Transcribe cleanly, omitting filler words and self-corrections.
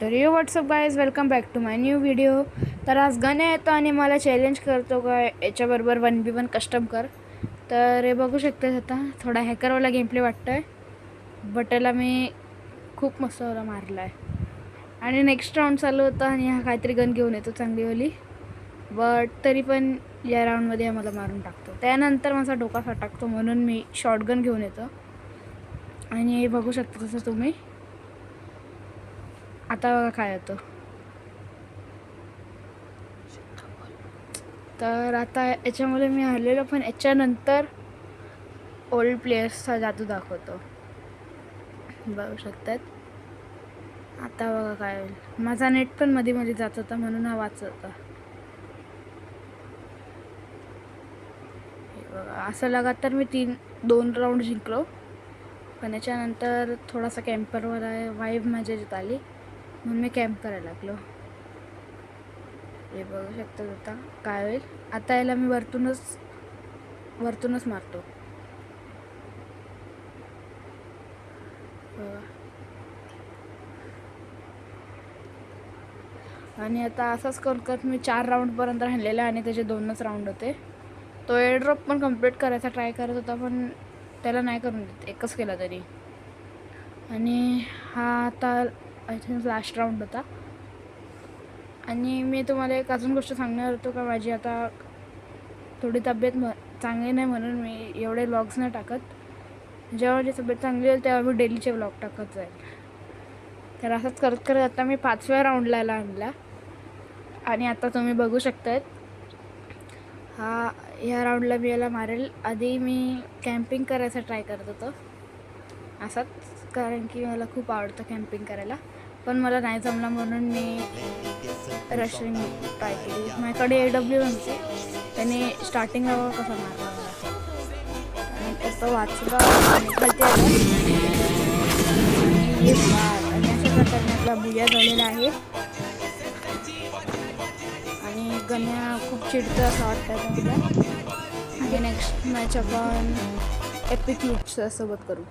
तर what's up guys, welcome back to my new video. तर आज गणे येतो आणि मला चॅलेंज करतो का याच्याबरोबर 1v1 कस्टम कर. तर हे बघू शकते, आता थोडा हॅकरवाला गेम प्ले वाटतो आहे, बट याला मी खूप मस्त वाला मारला आहे. आणि नेक्स्ट राऊंड चालू होता आणि हा काहीतरी गन घेऊन येतो चांगलीवाली, बट तरी पण या राऊंडमध्ये मला मारून टाकतो. त्यानंतर माझा डोका फटाकतो म्हणून मी शॉटगन घेऊन येतो. आणि हे बघू शकता तसं तुम्ही. आता बघा काय होतं. तर आता याच्यामध्ये मी हरलेलो, पण याच्यानंतर ओल्ड प्लेयर्सचा जादू दाखवतो, बघू शकतात. आता बघा काय होईल. माझा नेट पण मध्ये मध्ये जात होता म्हणून हा वाचत होता. असं लगातार मी 2 राऊंड जिंकलो, पण याच्यानंतर थोडासा कॅम्परवर वाईब माझ्या याच्यात आली म्हणून मी कॅम्प करायला लागलो. हे बघू शकता आता काय होईल. आता याला मी वरतूनच मारतो. आणि आता असंच करत मी 4 राऊंडपर्यंत राहिलेला आणि त्याचे 2च राऊंड होते. तो एअरड्रॉप पण कंप्लीट करायचा ट्राय करत होता, पण त्याला नाही करून देत, एकच केला तरी. आणि हा आता आय थिंक लास्ट राऊंड होता. आणि मी तुम्हाला एक अजून गोष्ट सांगणार होतो का माझी आता थोडी तब्येत चांगली नाही म्हणून मी एवढे व्लॉग्स नाही टाकत. जेव्हा माझी तब्येत चांगली होईल तेव्हा मी डेलीचे व्लॉग टाकत जाईल. तर असंच करत करत आता मी 5व्या राऊंडला आणला. आणि आता तुम्ही बघू शकतात, ह्या राऊंडला मी याला मारेल. आधी मी कॅम्पिंग करायचा ट्राय करत होतो असंच, कारण की मला खूप आवडतं कॅम्पिंग करायला, पण मला नाही जमला म्हणून मी रशिंग ट्राय केली. माझ्याकडे AW होती, त्याने स्टार्टिंगला कसा मारला मला आणि तो वाचला आणि खालती आला आणि अशा प्रकारे आपला बुया झालेला आहे. आणि गण्या खूप चिडतं असं वाटतं मला. आणि नेक्स्ट मॅच आपण एपिक लूटच्या सोबत करू.